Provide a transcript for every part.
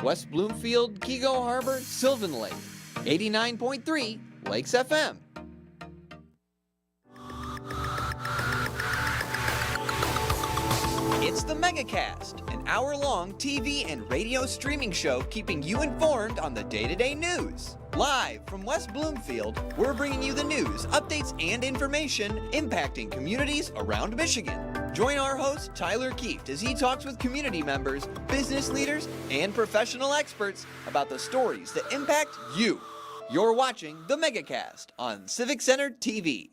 West Bloomfield, Kego Harbor, Sylvan Lake. 89.3 Lakes FM. It's the Megacast, an hour-long TV and radio streaming show keeping you informed on the day-to-day news. Live from West Bloomfield, we're bringing you the news, updates, and information impacting communities around Michigan. Join our host, Tyler Kieft, as he talks with community members, business leaders, and professional experts about the stories that impact you. You're watching the Megacast on Civic Center TV.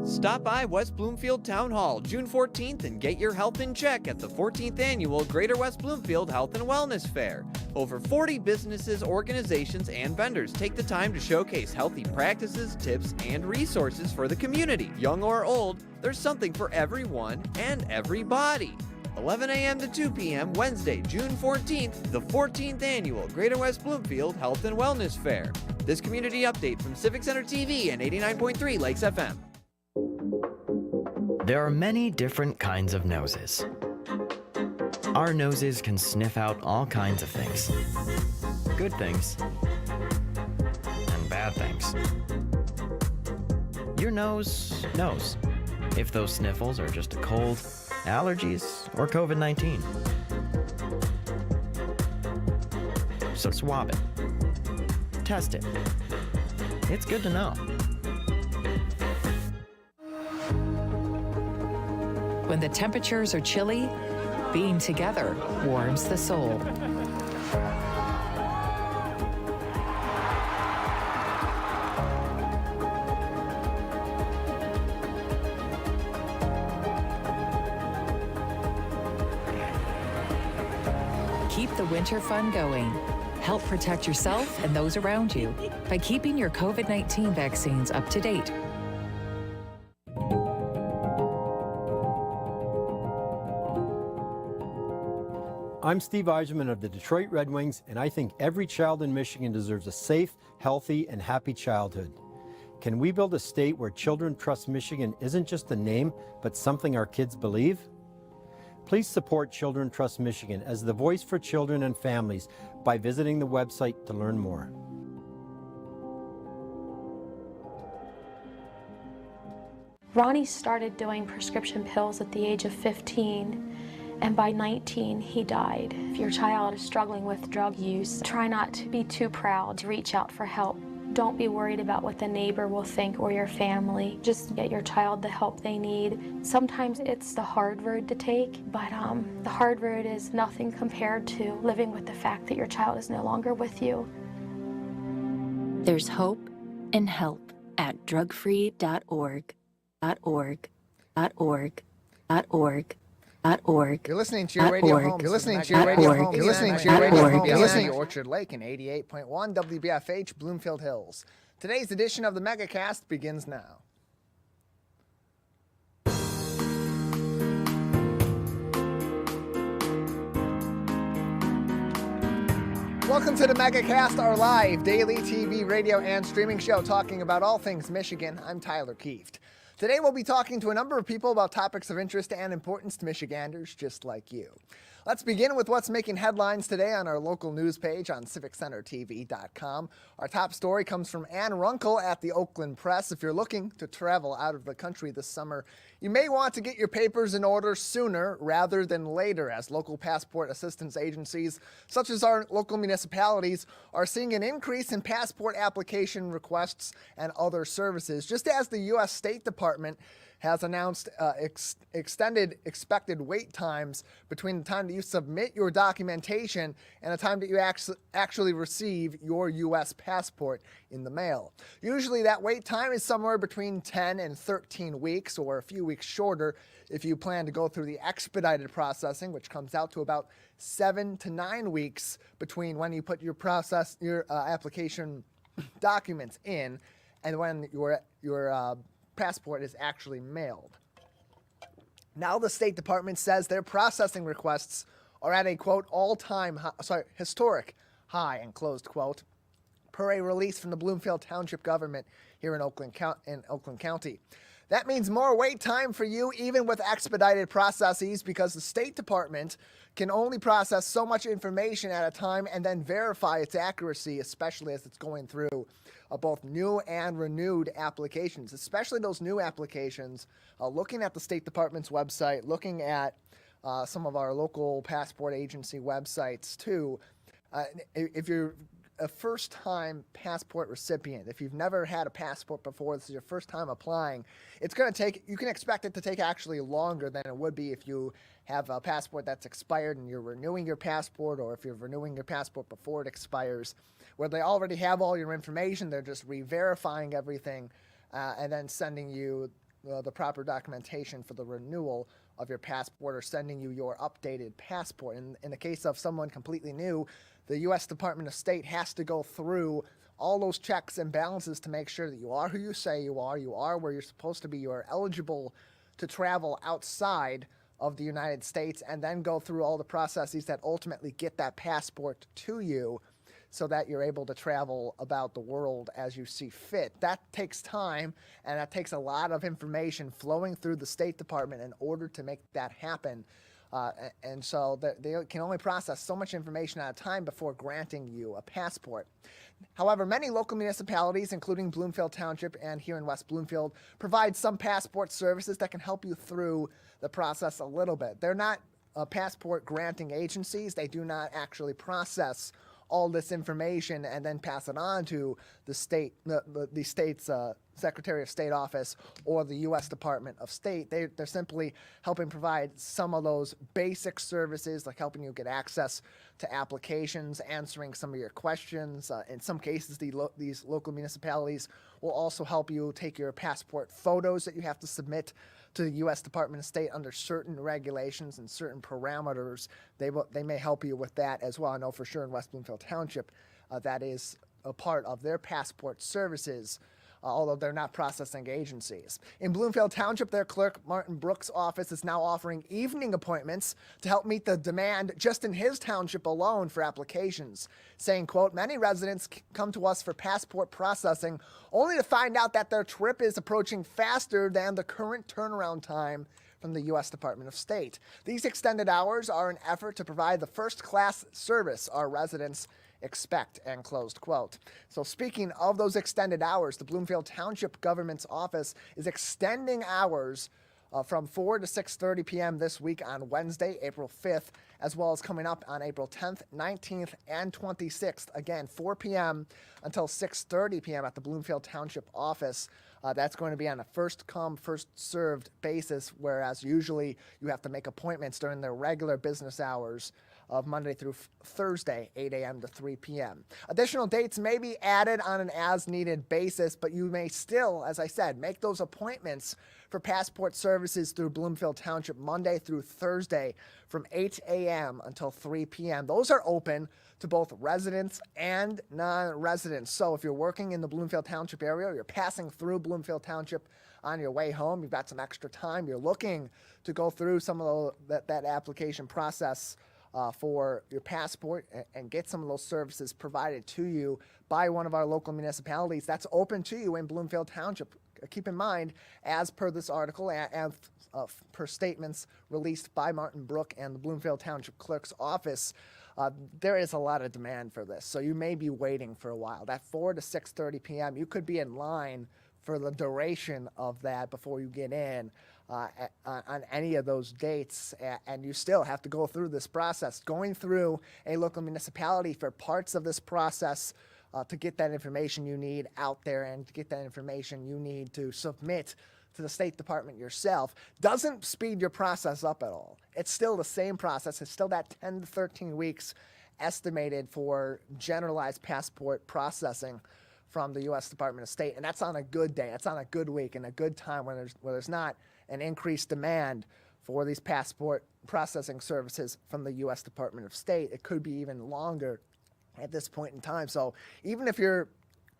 Stop by West Bloomfield Town Hall June 14th and get your health in check at the 14th Annual Greater West Bloomfield Health and Wellness Fair. Over 40 businesses, organizations, and vendors take the time to showcase healthy practices, tips, and resources for the community. Young or old, there's something for everyone and everybody. 11 a.m. to 2 p.m. Wednesday, June 14th, the 14th Annual Greater West Bloomfield Health and Wellness Fair. This community update from Civic Center TV and 89.3 Lakes FM. There are many different kinds of noses. Our noses can sniff out all kinds of things. Good things and bad things. Your nose knows if those sniffles are just a cold, allergies, or COVID-19. So swab it. Test it. It's good to know. When the temperatures are chilly, being together warms the soul. Keep the winter fun going. Help protect yourself and those around you by keeping your COVID-19 vaccines up to date. I'm Steve Eiserman of the Detroit Red Wings, and I think every child in Michigan deserves a safe, healthy, and happy childhood. Can we build a state where Children Trust Michigan isn't just a name, but something our kids believe? Please support Children Trust Michigan as the voice for children and families by visiting the website to learn more. Ronnie started doing prescription pills at the age of 15. And by 19, he died. If your child is struggling with drug use, try not to be too proud to reach out for help. Don't be worried about what the neighbor will think or your family. Just get your child the help they need. Sometimes it's the hard road to take, but the hard road is nothing compared to living with the fact that your child is no longer with you. There's hope and help at drugfree.org. You're listening to your radio home. You're listening to your radio home. You're listening to your radio home. You're listening to Orchard Lake in 88.1 WBFH, Bloomfield Hills. Today's edition of the Megacast begins now. Welcome to the Megacast, our live daily TV, radio, and streaming show talking about all things Michigan. I'm Tyler Kieft. Today we'll be talking to a number of people about topics of interest and importance to Michiganders just like you. Let's begin with what's making headlines today on our local news page on civiccentertv.com. Our top story comes from Ann Runkle at the Oakland Press. If you're looking to travel out of the country this summer, you may want to get your papers in order sooner rather than later, as local passport assistance agencies, such as our local municipalities, are seeing an increase in passport application requests and other services, just as the U.S. State Department has announced extended expected wait times between the time that you submit your documentation and the time that you actually receive your U.S. passport in the mail. Usually that wait time is somewhere between 10 and 13 weeks, or a few weeks shorter if you plan to go through the expedited processing, which comes out to about 7 to 9 weeks between when you put your application documents in and when your passport is actually mailed. Now the State Department says their processing requests are at a, quote, historic high, and closed quote, per a release from the Bloomfield Township government here in Oakland County. That means more wait time for you, even with expedited processes, because the State Department can only process so much information at a time and then verify its accuracy, especially as it's going through both new and renewed applications, especially those new applications. Looking at the State Department's website, looking at some of our local passport agency websites too. If you're a first-time passport recipient, if you've never had a passport before, this is your first time applying, it's going to take, you can expect it to take actually longer than it would be if you have a passport that's expired and you're renewing your passport, or if you're renewing your passport before it expires, where they already have all your information. They're just re-verifying everything and then sending you the proper documentation for the renewal of your passport, or sending you your updated passport. In the case of someone completely new, the U.S. Department of State has to go through all those checks and balances to make sure that you are who you say you are where you're supposed to be, you are eligible to travel outside of the United States, and then go through all the processes that ultimately get that passport to you so that you're able to travel about the world as you see fit. That takes time, and that takes a lot of information flowing through the State Department in order to make that happen. And so they can only process so much information at a time before granting you a passport. However, many local municipalities, including Bloomfield Township and here in West Bloomfield, provide some passport services that can help you through the process a little bit. They're not passport granting agencies. They do not actually process all this information and then pass it on to the state's Secretary of State office or the U.S. Department of State. They're simply helping provide some of those basic services, like helping you get access to applications, answering some of your questions. In some cases, these local municipalities will also help you take your passport photos that you have to submit to the U.S. Department of State under certain regulations and certain parameters. They may help you with that as well. I know for sure in West Bloomfield Township that is a part of their passport services, although they're not processing agencies. In Bloomfield Township, their clerk, Martin Brooks' office, is now offering evening appointments to help meet the demand just in his township alone for applications, saying, quote, "Many residents come to us for passport processing only to find out that their trip is approaching faster than the current turnaround time from the U.S. Department of State. These extended hours are an effort to provide the first-class service our residents expect," end closed quote. So speaking of those extended hours, the Bloomfield Township Government's office is extending hours from 4 to 6:30 p.m. this week on Wednesday, April 5th, as well as coming up on April 10th, 19th, and 26th. Again, 4 p.m. until 6:30 p.m. at the Bloomfield Township office. That's going to be on a first-come, first-served basis, whereas usually you have to make appointments during their regular business hours of Monday through Thursday, 8 a.m. to 3 p.m. Additional dates may be added on an as-needed basis, but you may still, as I said, make those appointments for passport services through Bloomfield Township Monday through Thursday from 8 a.m. until 3 p.m. Those are open to both residents and non-residents. So if you're working in the Bloomfield Township area, or you're passing through Bloomfield Township on your way home, you've got some extra time, you're looking to go through some of that application process for your passport and get some of those services provided to you by one of our local municipalities, that's open to you in Bloomfield Township. Keep in mind, as per this article and per statements released by Martin Brook and the Bloomfield Township Clerk's office, there is a lot of demand for this. So you may be waiting for a while. That 4 to 6:30 p.m., you could be in line for the duration of that before you get in on any of those dates, and you still have to go through this process. Going through a local municipality for parts of this process to get that information you need out there and to get that information you need to submit to the State Department yourself doesn't speed your process up at all. It's still the same process. It's still that 10 to 13 weeks estimated for generalized passport processing from the U.S. Department of State, and that's on a good day. That's on a good week and a good time when there's not an increased demand for these passport processing services from the U.S. Department of State. It could be even longer at this point in time. So even if you're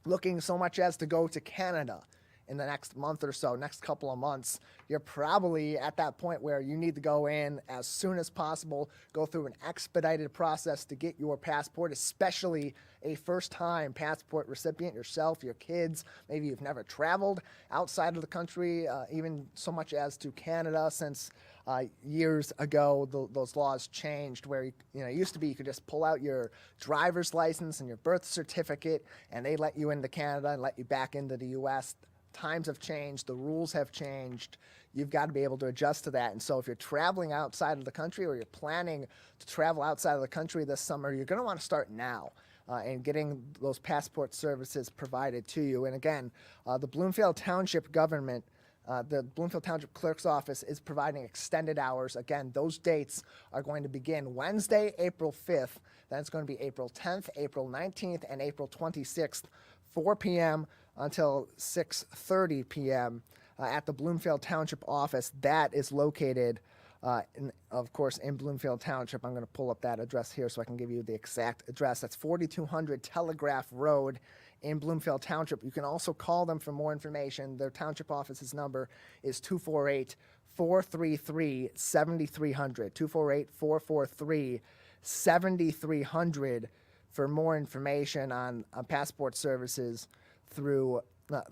looking so much as to go to Canada in the next month or so, next couple of months, you're probably at that point where you need to go in as soon as possible, go through an expedited process to get your passport, especially a first-time passport recipient, yourself, your kids. Maybe you've never traveled outside of the country, even so much as to Canada, since years ago those laws changed where it used to be you could just pull out your driver's license and your birth certificate and they let you into Canada and let you back into the U.S. Times have changed, the rules have changed. You've got to be able to adjust to that. And so if you're traveling outside of the country or you're planning to travel outside of the country this summer, you're going to want to start now. And getting those passport services provided to you. And again, the Bloomfield Township government, the Bloomfield Township Clerk's office is providing extended hours. Again, those dates are going to begin Wednesday, April 5th. Then it's going to be April 10th, April 19th, and April 26th, 4 p.m. until 6:30 p.m. At the Bloomfield Township office. That is located of course, in Bloomfield Township. I'm going to pull up that address here so I can give you the exact address. That's 4200 Telegraph Road in Bloomfield Township. You can also call them for more information. Their township office's number is 248-433-7300. 248-443-7300 for more information on passport services through the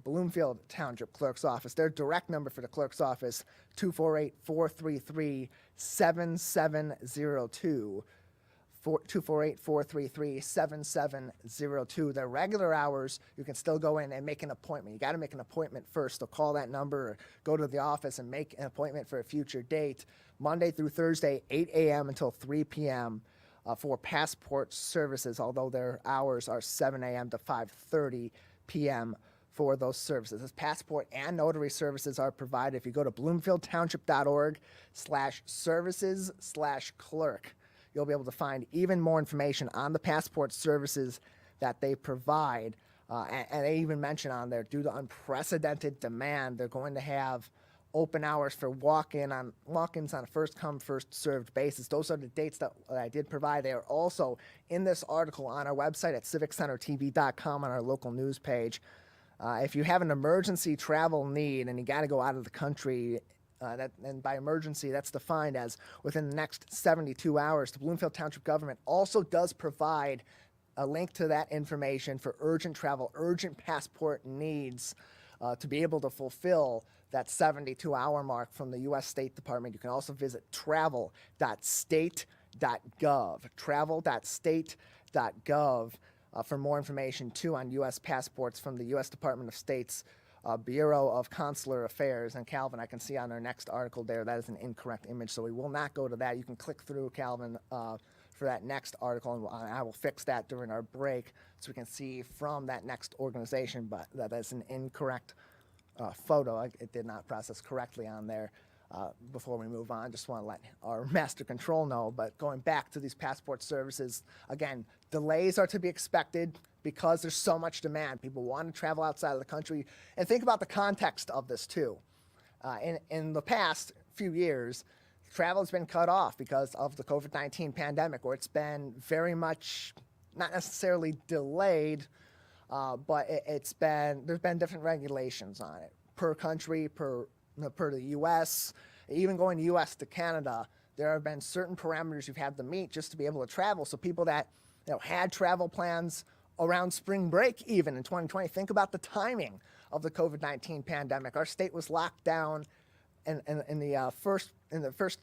Bloomfield Township Clerk's office. Their direct number for the clerk's office, 248-433-7702. 248-433-7702. Their regular hours, you can still go in and make an appointment. You got to make an appointment first. So call that number or go to the office and make an appointment for a future date. Monday through Thursday, 8 a.m. until 3 p.m. For passport services, although their hours are 7 a.m. to 5:30 p.m. for those services. This passport and notary services are provided if you go to bloomfieldtownship.org/services/clerk. You'll be able to find even more information on the passport services that they provide. And they even mention on there, due to unprecedented demand, they're going to have open hours for walk-ins on a first-come, first-served basis. Those are the dates that I did provide. They are also in this article on our website at civiccentertv.com on our local news page. If you have an emergency travel need and you got to go out of the country, and by emergency, that's defined as within the next 72 hours, the Bloomfield Township government also does provide a link to that information for urgent travel, urgent passport needs to be able to fulfill that 72-hour mark from the U.S. State Department. You can also visit travel.state.gov, travel.state.gov for more information, too, on U.S. passports from the U.S. Department of State's Bureau of Consular Affairs. And Calvin, I can see on our next article there, that is an incorrect image, so we will not go to that. You can click through, Calvin, for that next article, and I will fix that during our break so we can see from that next organization, but that is an incorrect photo. It did not process correctly on there. Before we move on, just want to let our master control know, but going back to these passport services, again, delays are to be expected because there's so much demand. People want to travel outside of the country. And think about the context of this, too. In the past few years, travel has been cut off because of the COVID-19 pandemic, or it's been very much not necessarily delayed, but there's been different regulations on it per country, per the U.S. Even going to U.S. to Canada, there have been certain parameters you've had to meet just to be able to travel. So people that had travel plans around spring break, even in 2020, think about the timing of the COVID-19 pandemic. Our state was locked down, and the first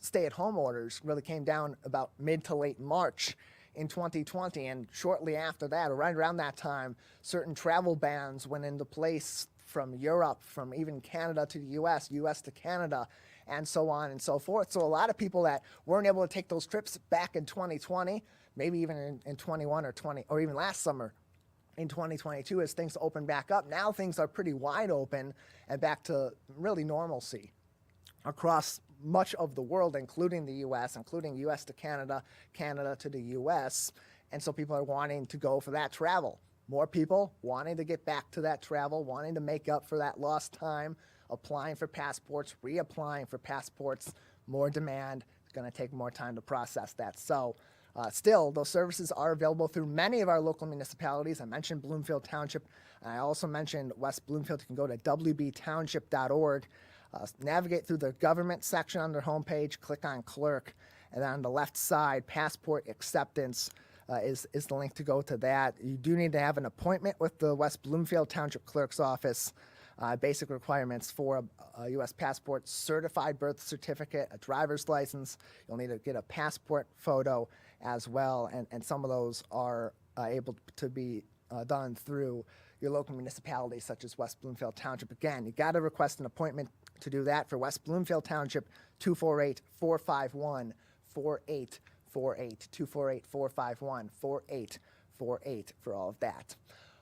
stay-at-home orders really came down about mid to late March in 2020, and shortly after that, or right around that time, certain travel bans went into place from Europe, from even Canada to the U.S., U.S. to Canada, and so on and so forth. So a lot of people that weren't able to take those trips back in 2020, maybe even in 21 or 20, or even last summer in 2022, as things open back up, now things are pretty wide open and back to really normalcy across much of the world, including the U.S., including U.S. to Canada, Canada to the U.S., and so people are wanting to go for that travel. More people wanting to get back to that travel, wanting to make up for that lost time, applying for passports, reapplying for passports, more demand. It's going to take more time to process that. So Still, those services are available through many of our local municipalities. I mentioned Bloomfield Township, and I also mentioned West Bloomfield. You can go to wbtownship.org, navigate through the government section on their homepage, click on clerk, and then on the left side, passport acceptance is the link to go to that. You do need to have an appointment with the West Bloomfield Township Clerk's office. Basic requirements for a U.S. passport, certified birth certificate, a driver's license. You'll need to get a passport photo as well, and some of those are able to be done through your local municipalities, such as West Bloomfield Township. Again, you got to request an appointment to do that for West Bloomfield Township, 248-451-4848, 248-451-4848 for all of that.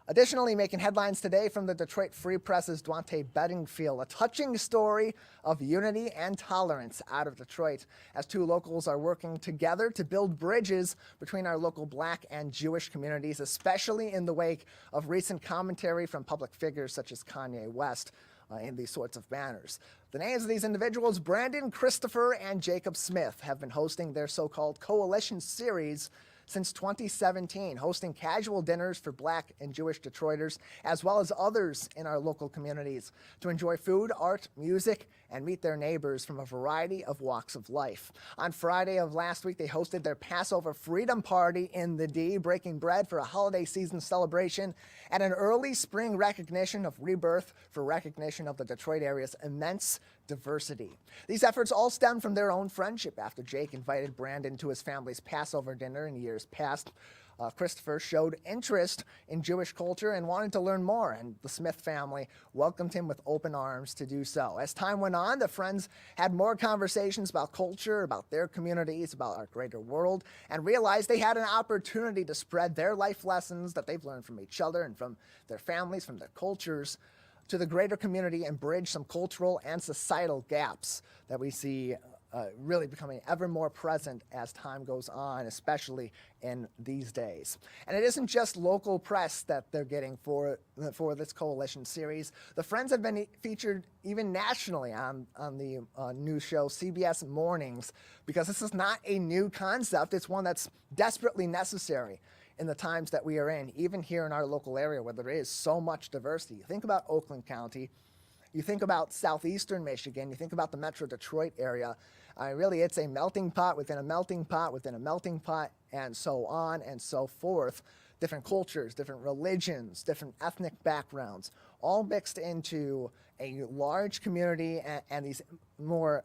Additionally, making headlines today from the Detroit Free Press's Dwante Bedingfield, a touching story of unity and tolerance out of Detroit, as two locals are working together to build bridges between our local Black and Jewish communities, especially in the wake of recent commentary from public figures such as Kanye West in these sorts of manners. The names of these individuals, Brandon Christopher and Jacob Smith, have been hosting their so-called Coalition Series since 2017, hosting casual dinners for Black and Jewish Detroiters, as well as others in our local communities, to enjoy food, art, music, and meet their neighbors from a variety of walks of life. On Friday of last week, they hosted their Passover Freedom Party in the D, breaking bread for a holiday season celebration and an early spring recognition of rebirth for recognition of the Detroit area's immense diversity. These efforts all stem from their own friendship after Jake invited Brandon to his family's Passover dinner in years past. Christopher showed interest in Jewish culture and wanted to learn more, and the Smith family welcomed him with open arms to do so. As time went on, the friends had more conversations about culture, about their communities, about our greater world, and realized they had an opportunity to spread their life lessons that they've learned from each other and from their families, from their cultures, to the greater community and bridge some cultural and societal gaps that we see really becoming ever more present as time goes on, especially in these days. And it isn't just local press that they're getting for this coalition series. The Friends have been featured even nationally on the news show CBS Mornings, because this is not a new concept. It's one that's desperately necessary in the times that we are in, even here in our local area where there is so much diversity. You think about Oakland County, you think about southeastern Michigan, you think about the Metro Detroit area. Really, it's a melting pot within a melting pot within a melting pot, and so on and so forth. Different cultures, different religions, different ethnic backgrounds, all mixed into a large community, and these more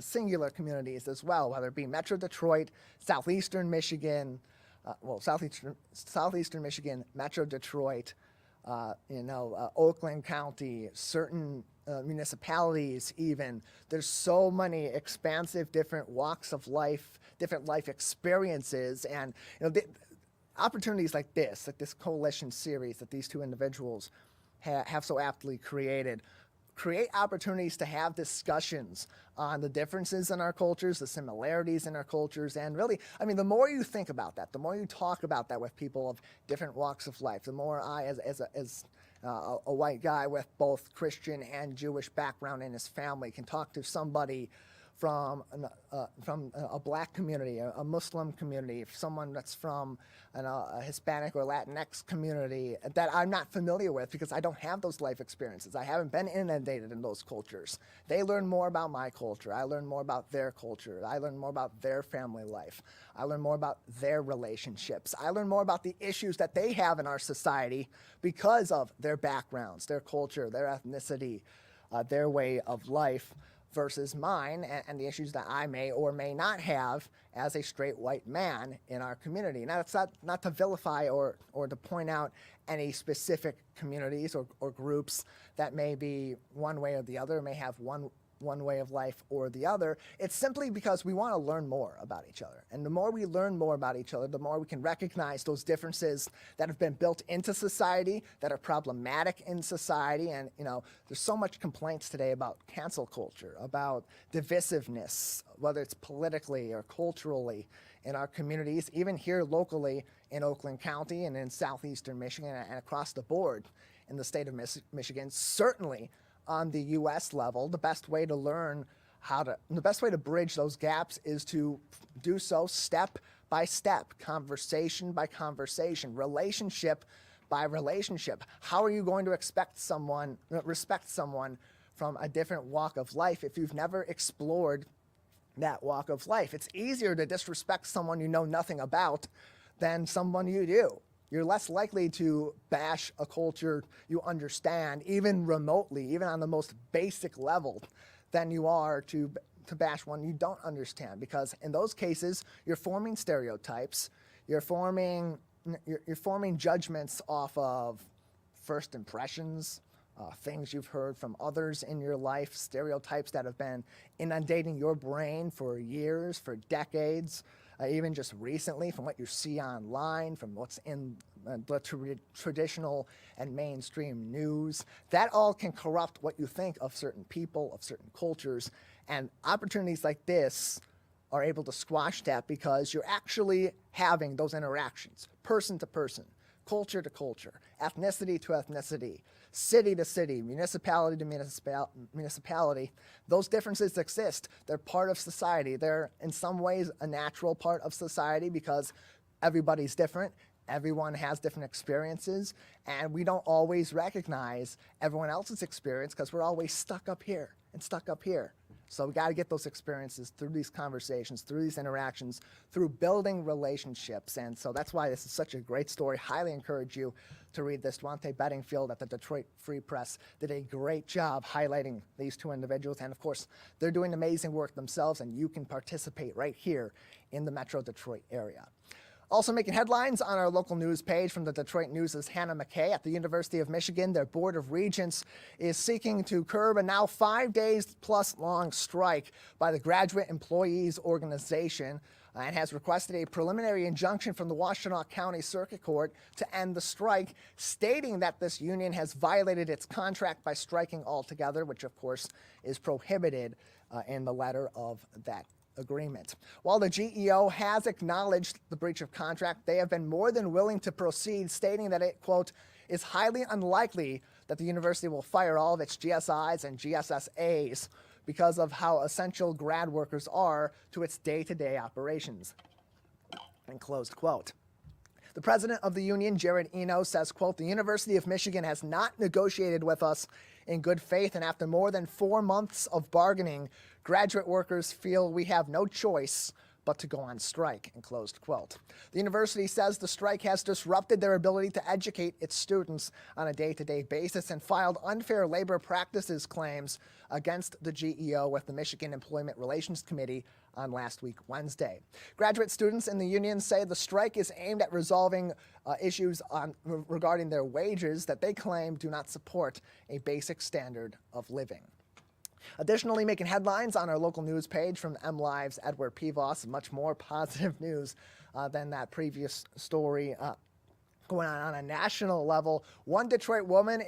singular communities as well, whether it be Metro Detroit, southeastern Michigan, southeastern Michigan, Metro Detroit, Oakland County, certain municipalities even. There's so many expansive different walks of life, different life experiences, and the opportunities like this coalition series that these two individuals have so aptly create opportunities to have discussions on the differences in our cultures, the similarities in our cultures, and really, the more you think about that, the more you talk about that with people of different walks of life, the more I, as a white guy with both Christian and Jewish background in his family, can talk to somebody from a Black community, a Muslim community, someone that's from a Hispanic or Latinx community that I'm not familiar with because I don't have those life experiences. I haven't been inundated in those cultures. They learn more about my culture. I learn more about their culture. I learn more about their family life. I learn more about their relationships. I learn more about the issues that they have in our society because of their backgrounds, their culture, their ethnicity, their way of life, versus mine and the issues that I may or may not have as a straight white man in our community. Now, it's not to vilify or to point out any specific communities or groups that may be one way or the other, may have one way of life or the other. It's simply because we want to learn more about each other. And the more we learn more about each other, the more we can recognize those differences that have been built into society, that are problematic in society. And, there's so much complaints today about cancel culture, about divisiveness, whether it's politically or culturally in our communities, even here locally in Oakland County and in southeastern Michigan and across the board in the state of Michigan. Certainly on the U.S. level, the best way to learn the best way to bridge those gaps is to do so step by step, conversation by conversation, relationship by relationship. How are you going to respect someone from a different walk of life if you've never explored that walk of life? It's easier to disrespect someone you know nothing about than someone you do. You're less likely to bash a culture you understand, even remotely, even on the most basic level, than you are to bash one you don't understand. Because in those cases, you're forming stereotypes, you're forming judgments off of first impressions, things you've heard from others in your life, stereotypes that have been inundating your brain for years, for decades, even just recently from what you see online, from what's in the traditional and mainstream news. That all can corrupt what you think of certain people, of certain cultures, and opportunities like this are able to squash that because you're actually having those interactions, person to person, culture to culture, ethnicity to ethnicity, city to city, municipality to municipality. Those differences exist. They're part of society. They're in some ways a natural part of society because everybody's different. Everyone has different experiences, and we don't always recognize everyone else's experience because we're always stuck up here and stuck up here. So we got to get those experiences through these conversations, through these interactions, through building relationships. And so that's why this is such a great story. Highly encourage you to read this. Dwante Bedingfield at the Detroit Free Press did a great job highlighting these two individuals. And of course, they're doing amazing work themselves, and you can participate right here in the Metro Detroit area. Also making headlines on our local news page from the Detroit News' Hannah McKay. At the University of Michigan, their Board of Regents is seeking to curb a now 5 days plus long strike by the Graduate Employees Organization and has requested a preliminary injunction from the Washtenaw County Circuit Court to end the strike, stating that this union has violated its contract by striking altogether, which of course is prohibited in the letter of that agreement. While the GEO has acknowledged the breach of contract, they have been more than willing to proceed, stating that it, quote, is highly unlikely that the university will fire all of its GSIs and GSSAs because of how essential grad workers are to its day-to-day operations, and closed quote. The president of the union, Jared Eno, says, quote, the University of Michigan has not negotiated with us in good faith, and after more than 4 months of bargaining, graduate workers feel we have no choice but to go on strike, and closed quote. The university says the strike has disrupted their ability to educate its students on a day-to-day basis and filed unfair labor practices claims against the GEO with the Michigan Employment Relations Committee on last week, Wednesday. Graduate students in the union say the strike is aimed at resolving issues regarding their wages that they claim do not support a basic standard of living. Additionally, making headlines on our local news page from MLive's Edward Pivos, much more positive news than that previous story going on a national level. One Detroit woman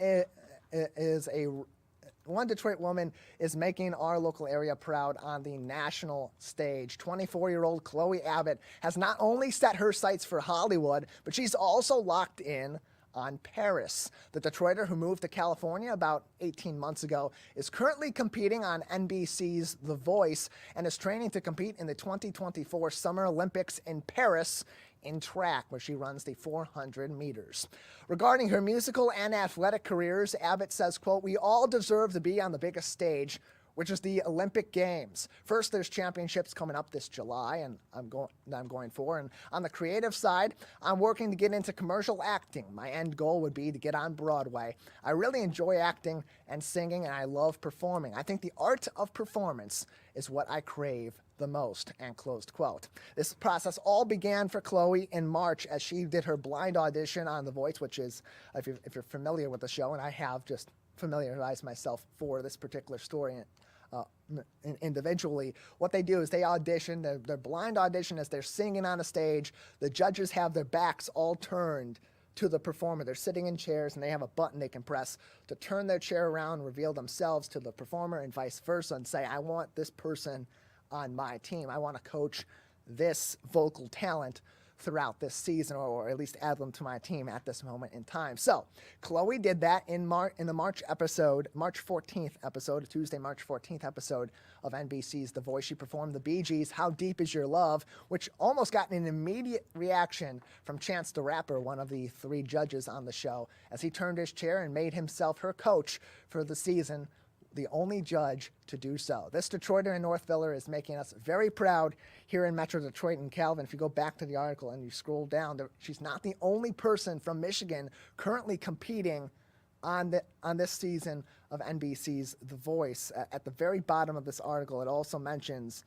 is making our local area proud on the national stage. 24-year-old Chloe Abbott has not only set her sights for Hollywood, but she's also locked in on Paris. The Detroiter, who moved to California about 18 months ago, is currently competing on NBC's The Voice and is training to compete in the 2024 Summer Olympics in Paris in track, where she runs the 400 meters. Regarding her musical and athletic careers, Abbott says, quote, we all deserve to be on the biggest stage, which is the Olympic Games. First, there's championships coming up this July, and I'm going for. And on the creative side, I'm working to get into commercial acting. My end goal would be to get on Broadway. I really enjoy acting and singing, and I love performing. I think the art of performance is what I crave the most, and closed quote. This process all began for Chloe in March as she did her blind audition on The Voice, which is, if you're familiar with the show, and I have just familiarized myself for this particular story individually, what they do is they audition, their blind audition as they're singing on a stage. The judges have their backs all turned to the performer. They're sitting in chairs and they have a button they can press to turn their chair around, reveal themselves to the performer and vice versa, and say, I want this person on my team. I want to coach this vocal talent throughout this season, or at least add them to my team at this moment in time. So Chloe did that in the March 14th episode, Tuesday, March 14th episode of NBC's The Voice. She performed the Bee Gees' How Deep Is Your Love, which almost got an immediate reaction from Chance the Rapper, one of the 3 judges on the show, as he turned his chair and made himself her coach for the season, the only judge to do so. This Detroiter in Northville is making us very proud here in Metro Detroit. And Calvin, if you go back to the article and you scroll down, she's not the only person from Michigan currently competing on this season of NBC's The Voice. At the very bottom of this article, it also mentions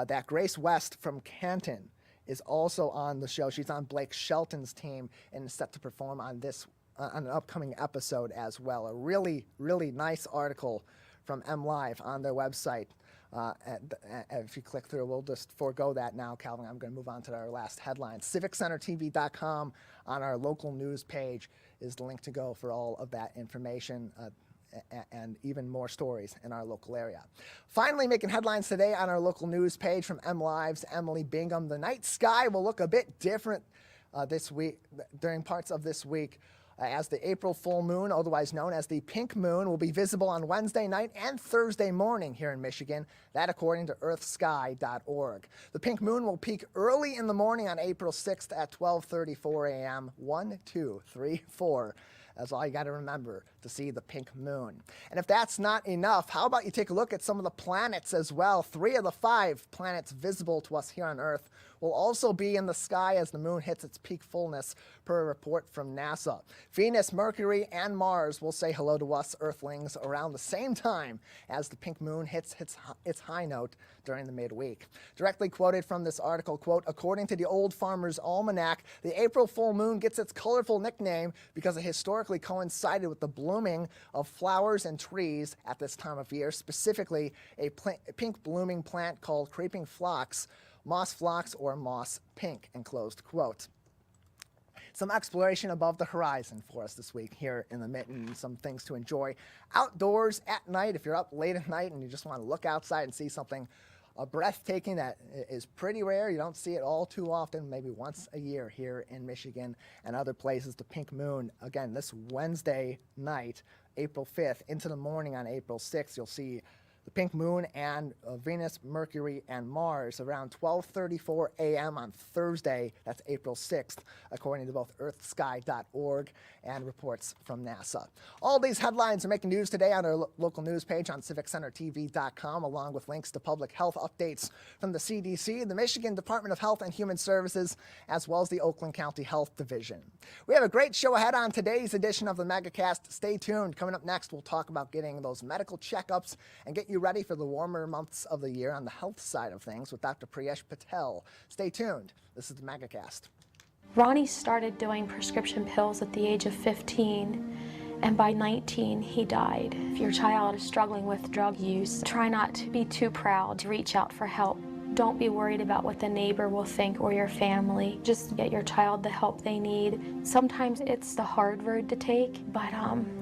that Grace West from Canton is also on the show. She's on Blake Shelton's team and is set to perform on an upcoming episode as well. A really, really nice article from MLive on their website. If you click through, we'll just forego that now, Calvin. I'm going to move on to our last headline. CivicCenterTV.com on our local news page is the link to go for all of that information and even more stories in our local area. Finally, making headlines today on our local news page from MLive's Emily Bingham. The night sky will look a bit different this week, during parts of this week, as the April full moon, otherwise known as the pink moon, will be visible on Wednesday night and Thursday morning here in Michigan. That according to earthsky.org. The pink moon will peak early in the morning on April 6th at 12:34 a.m. 1, 2, 3, 4. That's all you got to remember to see the pink moon. And if that's not enough, how about you take a look at some of the planets as well? 3 of the 5 planets visible to us here on Earth will also be in the sky as the moon hits its peak fullness, per a report from NASA. Venus, Mercury, and Mars will say hello to us Earthlings around the same time as the pink moon hits its high note during the midweek. Directly quoted from this article, quote, according to the Old Farmer's Almanac, the April full moon gets its colorful nickname because it historically coincided with the blooming of flowers and trees at this time of year, specifically a pink blooming plant called creeping phlox, moss phlox, or moss pink, end closed quote. Some exploration above the horizon for us this week here in the Mitten. Some things to enjoy outdoors at night. If you're up late at night and you just want to look outside and see something breathtaking that is pretty rare, you don't see it all too often, maybe once a year here in Michigan and other places. The pink moon, again, this Wednesday night, April 5th, into the morning on April 6th, you'll see the pink moon and Venus, Mercury, and Mars around 12:34 a.m. on Thursday. That's April 6th, according to both earthsky.org and reports from NASA. All these headlines are making news today on our local news page on CivicCenterTV.com, along with links to public health updates from the CDC, the Michigan Department of Health and Human Services, as well as the Oakland County Health Division. We have a great show ahead on today's edition of the Megacast. Stay tuned. Coming up next, we'll talk about getting those medical checkups and get you ready for the warmer months of the year on the health side of things with Dr. Priyesh Patel. Stay tuned. This is the Megacast. Ronnie started doing prescription pills at the age of 15, and by 19, he died. If your child is struggling with drug use, try not to be too proud to reach out for help. Don't be worried about what the neighbor will think or your family. Just get your child the help they need. Sometimes it's the hard road to take, but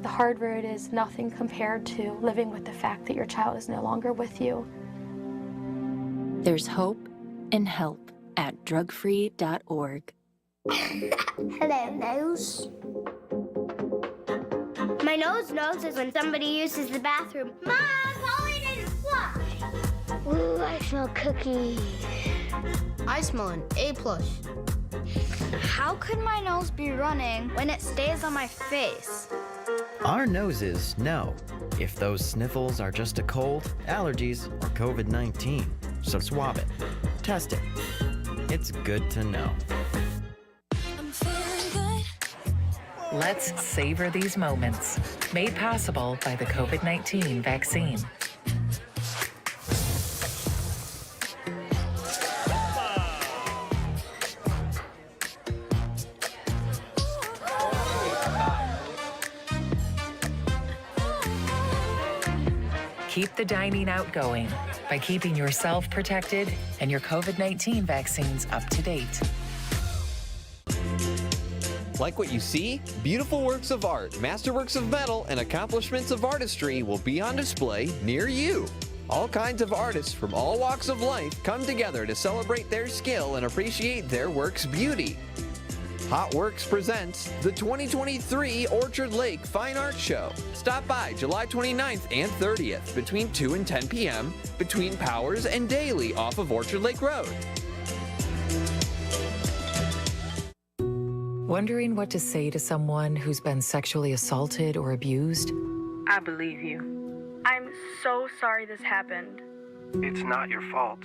the hard road is nothing compared to living with the fact that your child is no longer with you. There's hope and help at drugfree.org. Hello, nose. My nose knows is when somebody uses the bathroom. Mom, Polly didn't flush. Ooh, I smell cookies. I smell an A+. How could my nose be running when it stays on my face? Our noses know if those sniffles are just a cold, allergies, or COVID-19. So swab it. Test it. It's good to know. Let's savor these moments. Made possible by the COVID-19 vaccine. Keep the dining out going by keeping yourself protected and your COVID-19 vaccines up to date. Like what you see? Beautiful works of art, masterworks of metal, and accomplishments of artistry will be on display near you. All kinds of artists from all walks of life come together to celebrate their skill and appreciate their work's beauty. Hot Works presents the 2023 Orchard Lake Fine Arts Show. Stop by July 29th and 30th between 2 and 10 p.m. between Powers and Daly off of Orchard Lake Road. Wondering what to say to someone who's been sexually assaulted or abused? I believe you. I'm so sorry this happened. It's not your fault.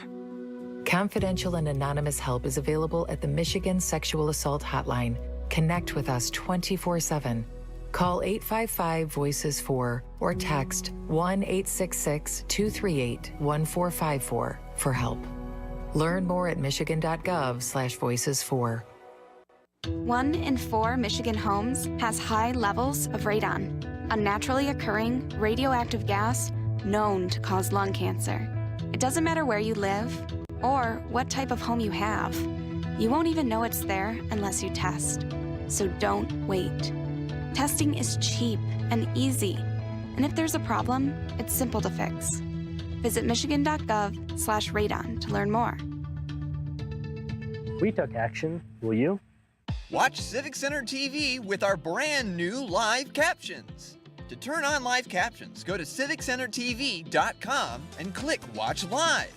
Confidential and anonymous help is available at the Michigan Sexual Assault Hotline. Connect with us 24/7. Call 855-VOICES-4 or text 1-866-238-1454 for help. Learn more at michigan.gov/voices4. 1 in 4 Michigan homes has high levels of radon, a naturally occurring radioactive gas known to cause lung cancer. It doesn't matter where you live or what type of home you have. You won't even know it's there unless you test. So don't wait. Testing is cheap and easy. And if there's a problem, it's simple to fix. Visit michigan.gov/radon to learn more. We took action. Will you? Watch Civic Center TV with our brand new live captions. To turn on live captions, go to civiccentertv.com and click Watch Live.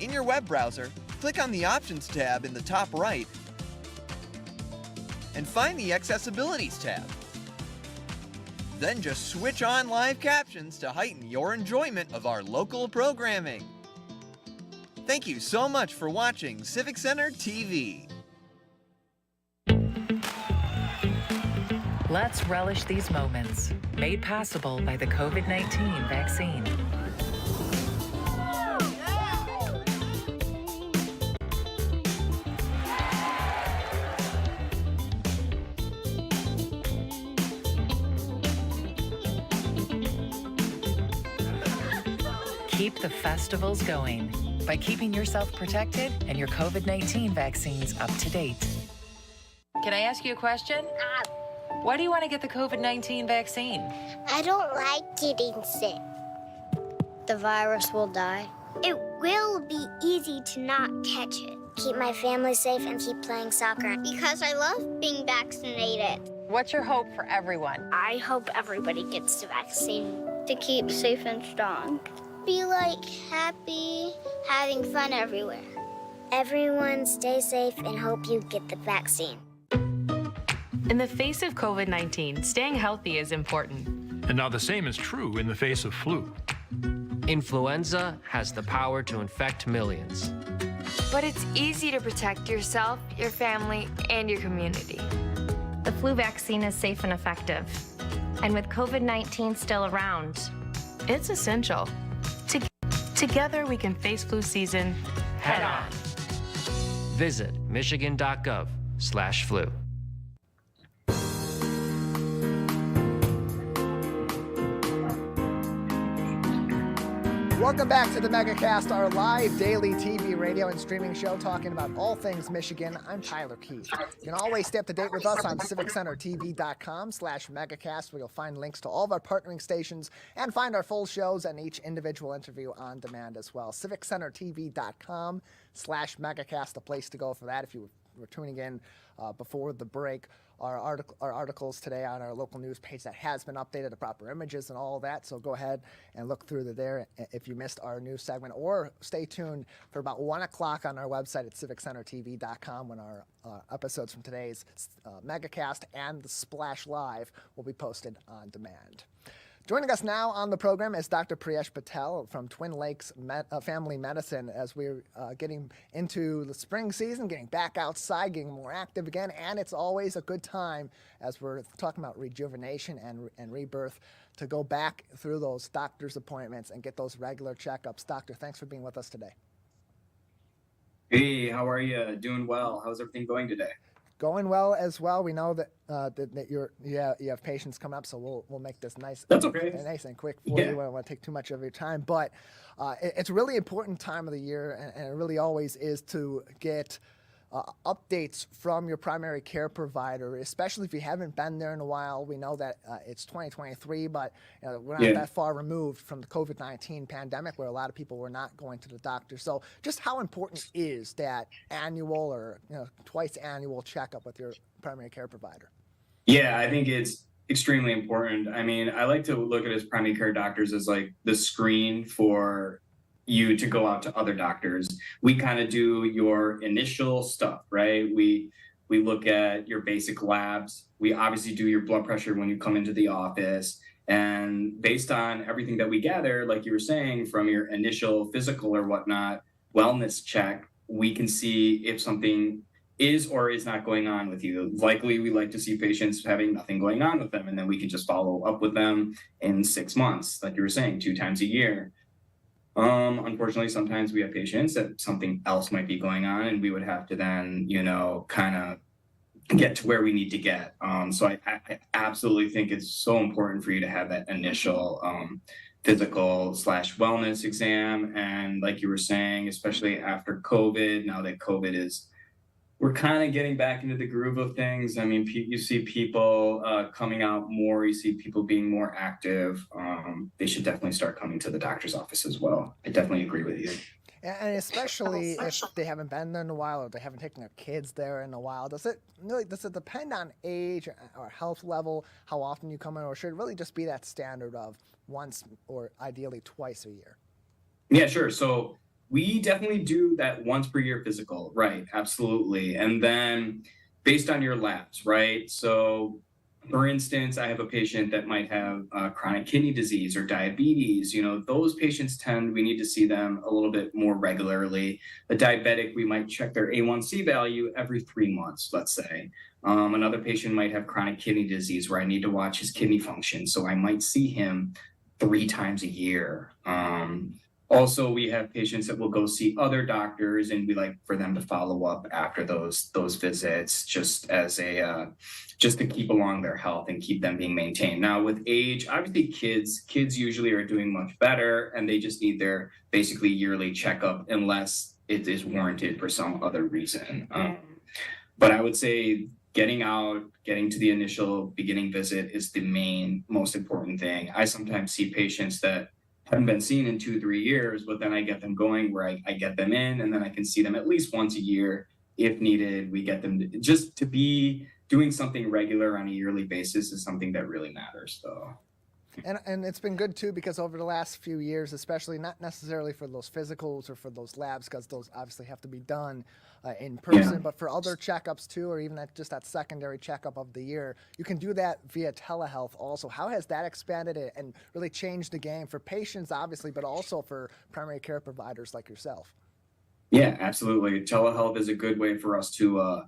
In your web browser, click on the Options tab in the top right and find the Accessibilities tab. Then just switch on live captions to heighten your enjoyment of our local programming. Thank you so much for watching Civic Center TV. Let's relish these moments, made possible by the COVID-19 vaccine. Keep the festivals going by keeping yourself protected and your COVID-19 vaccines up to date. Can I ask you a question? Why do you want to get the COVID-19 vaccine? I don't like getting sick. The virus will die. It will be easy to not catch it. Keep my family safe and keep playing soccer. Because I love being vaccinated. What's your hope for everyone? I hope everybody gets the vaccine. To keep safe and strong. Be like happy, having fun everywhere. Everyone stay safe and hope you get the vaccine. In the face of COVID-19, staying healthy is important. And now the same is true in the face of flu. Influenza has the power to infect millions. But it's easy to protect yourself, your family, and your community. The flu vaccine is safe and effective. And with COVID-19 still around, it's essential. Together we can face flu season head on. Visit michigan.gov/flu. Welcome back to the Megacast, our live daily TV, radio, and streaming show talking about all things Michigan. I'm Tyler Kieft. You can always stay up to date with us on civiccentertv.com/megacast, where you'll find links to all of our partnering stations and find our full shows and each individual interview on demand as well. civiccentertv.com/megacast, the place to go for that if you were tuning in before the break. Our articles today on our local news page that has been updated, the proper images and all of that. So go ahead and look through there if you missed our news segment, or stay tuned for about 1 o'clock on our website at civiccentertv.com when our episodes from today's Megacast and the Splash Live will be posted on demand. Joining us now on the program is Dr. Priyesh Patel from Twin Lakes Family Medicine, as we're getting into the spring season, getting back outside, getting more active again, and it's always a good time, as we're talking about rejuvenation and rebirth, to go back through those doctor's appointments and get those regular checkups. Doctor, thanks for being with us today. Hey, how are you? Doing well. How's everything going today? Going well as well. We know that that you have patients coming up, so we'll make this nice. That's okay. Nice and quick for you. I don't want to take too much of your time, but it's a really important time of the year, and it really always is, to get updates from your primary care provider, especially if you haven't been there in a while. We know that it's 2023, but we're not that far removed from the COVID-19 pandemic where a lot of people were not going to the doctor. So just how important is that annual or twice annual checkup with your primary care provider? Yeah, I think it's extremely important. I mean, I like to look at as primary care doctors as like the screen for you to go out to other doctors. We kind of do your initial stuff, right? We look at your basic labs. We obviously do your blood pressure when you come into the office. And based on everything that we gather, like you were saying, from your initial physical or whatnot, wellness check, we can see if something is or is not going on with you. Likely, we like to see patients having nothing going on with them, and then we can just follow up with them in 6 months, like you were saying, 2 times a year. Unfortunately, sometimes we have patients that something else might be going on, and we would have to then, kind of get to where we need to get. So I absolutely think it's so important for you to have that initial physical/wellness exam. And like you were saying, especially after COVID, now that we're kind of getting back into the groove of things. I mean, you see people coming out more, you see people being more active. They should definitely start coming to the doctor's office as well. I definitely agree with you. And especially if they haven't been there in a while or they haven't taken their kids there in a while, does it depend on age or health level, how often you come in, or should it really just be that standard of once or ideally twice a year? Yeah, sure. So we definitely do that once per year physical, right? Absolutely. And then based on your labs, right? So for instance, I have a patient that might have chronic kidney disease or diabetes. Those patients we need to see them a little bit more regularly. A diabetic, we might check their A1C value every 3 months, let's say. Another patient might have chronic kidney disease where I need to watch his kidney function. So I might see him 3 times a year. Also, we have patients that will go see other doctors, and we like for them to follow up after those visits, just as just to keep along their health and keep them being maintained. Now, with age, obviously, kids usually are doing much better, and they just need their basically yearly checkup unless it is warranted for some other reason. But I would say getting to the initial beginning visit is the most important thing. I sometimes see patients that haven't been seen in 2-3 years, but then I get them going where I get them in, and then I can see them at least once a year if needed. We get them just to be doing something regular on a yearly basis is something that really matters, though. And it's been good too, because over the last few years, especially not necessarily for those physicals or for those labs, because those obviously have to be done in person, but for other checkups too, or even just that secondary checkup of the year, you can do that via telehealth also. How has that expanded it and really changed the game for patients, obviously, but also for primary care providers like yourself? Yeah, absolutely. Telehealth is a good way for us to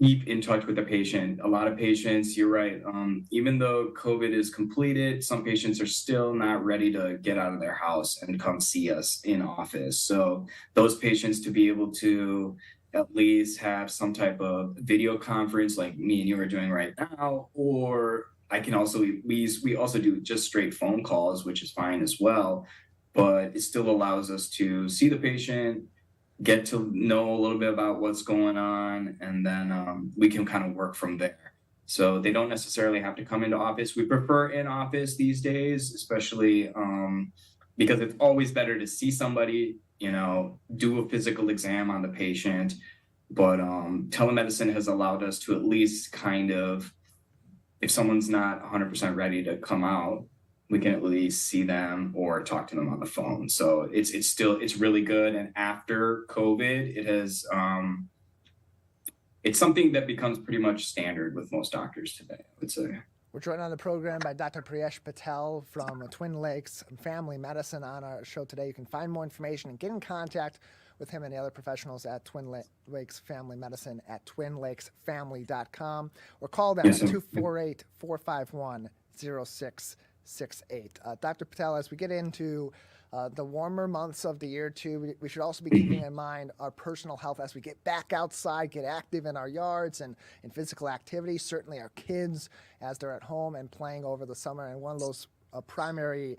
keep in touch with the patient. A lot of patients, you're right, even though COVID is completed, some patients are still not ready to get out of their house and come see us in office. So those patients to be able to at least have some type of video conference like me and you are doing right now, or I can also, we also do just straight phone calls, which is fine as well, but it still allows us to see the patient, get to know a little bit about what's going on, and then we can kind of work from there. So they don't necessarily have to come into office. We prefer in office these days, especially because it's always better to see somebody, do a physical exam on the patient. But telemedicine has allowed us to at least kind of, if someone's not 100% ready to come out, we can at least see them or talk to them on the phone. So it's really good. And after COVID, it has, it's something that becomes pretty much standard with most doctors today, I would say. We're joined on the program by Dr. Priyesh Patel from Twin Lakes Family Medicine on our show today. You can find more information and get in contact with him and the other professionals at Twin Lakes Family Medicine at twinlakesfamily.com, or call them at 248-451-0668. Dr. Patel, as we get into the warmer months of the year too, we should also be keeping in mind our personal health as we get back outside, get active in our yards and in physical activity. Certainly our kids as they're at home and playing over the summer. And one of those primary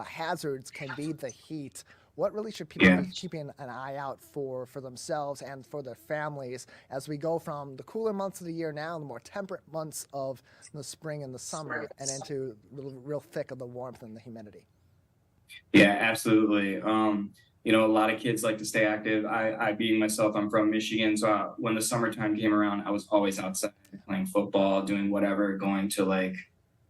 hazards can be the heat. What really should people be keeping an eye out for themselves and for their families as we go from the cooler months of the year now, the more temperate months of the spring and the summer, and into real thick of the warmth and the humidity? Yeah, absolutely. You know, a lot of kids like to stay active. I being myself, I'm from Michigan. So when the summertime came around, I was always outside playing football, doing whatever, going to like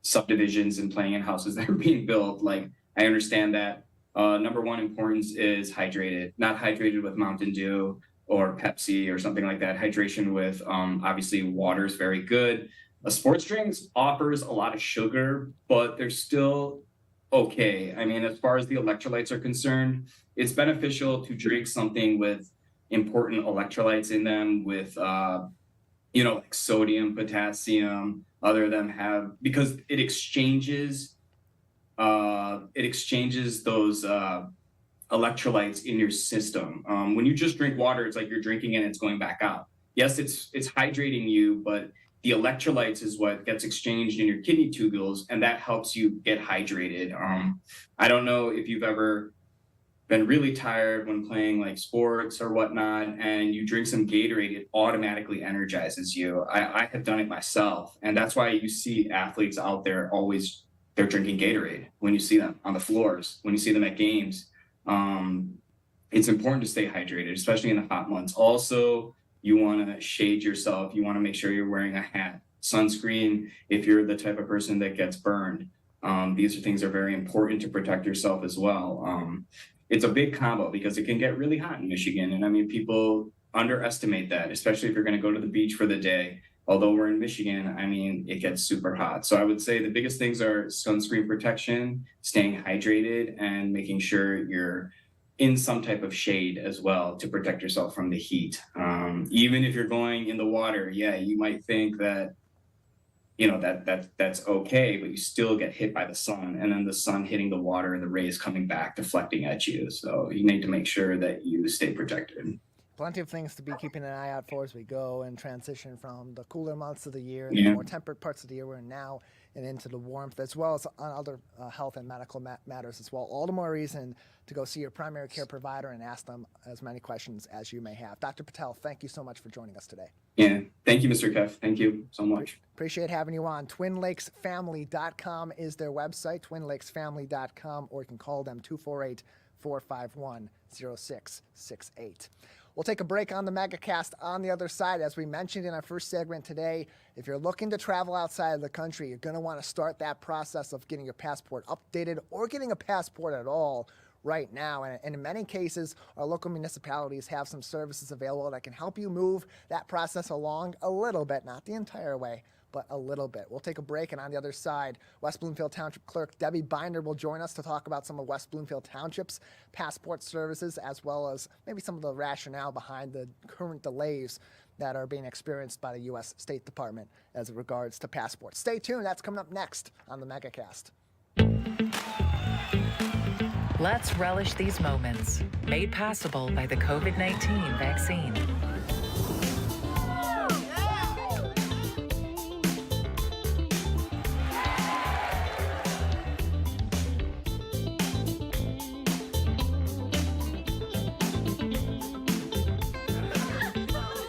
subdivisions and playing in houses that were being built. Like, I understand that number one importance is hydrated, not hydrated with Mountain Dew or Pepsi or something like that. Hydration with obviously water is very good. Sports drinks offers a lot of sugar, but they're still okay. I mean, as far as the electrolytes are concerned, it's beneficial to drink something with important electrolytes in them, with you know, like sodium, potassium, other of them have, because it exchanges those electrolytes in your system. When you just drink water, it's like you're drinking it and it's going back out. Yes, it's hydrating you, but the electrolytes is what gets exchanged in your kidney tubules, and that helps you get hydrated. I don't know if you've ever been really tired when playing like sports or whatnot, and you drink some Gatorade, it automatically energizes you. I have done it myself, and that's why you see athletes out there always, they're drinking Gatorade when you see them on the floors, when you see them at games. It's important to stay hydrated, especially in the hot months. Also, you want to shade yourself. You want to make sure you're wearing a hat, sunscreen, if you're the type of person that gets burned. These things are very important to protect yourself as well. It's a big combo because it can get really hot in Michigan. And I mean, people underestimate that, especially if you're going to go to the beach for the day. Although we're in Michigan, I mean, it gets super hot. So I would say the biggest things are sunscreen protection, staying hydrated, and making sure you're in some type of shade as well to protect yourself from the heat. Even if you're going in the water, yeah, you might think that, you know, that's okay, but you still get hit by the sun, and then the sun hitting the water and the rays coming back, deflecting at you. So you need to make sure that you stay protected. Plenty of things to be keeping an eye out for as we go and transition from the cooler months of the year and the more temperate parts of the year we're in now and into the warmth, as well as on other health and medical matters as well. All the more reason to go see your primary care provider and ask them as many questions as you may have. Dr. Patel, thank you so much for joining us today. Yeah, thank you, Mr. Keff. Thank you so much. Appreciate having you on. TwinLakesFamily.com is their website, TwinLakesFamily.com, or you can call them 248-451-0668. We'll take a break on the Megacast on the other side. As we mentioned in our first segment today, if you're looking to travel outside of the country, you're going to want to start that process of getting your passport updated or getting a passport at all right now. And in many cases, our local municipalities have some services available that can help you move that process along a little bit, not the entire way, but a little bit. We'll take a break, and on the other side, West Bloomfield Township Clerk Debbie Binder will join us to talk about some of West Bloomfield Township's passport services, as well as maybe some of the rationale behind the current delays that are being experienced by the U.S. State Department as regards to passports. Stay tuned. That's coming up next on the Megacast. Let's relish these moments, made possible by the COVID-19 vaccine.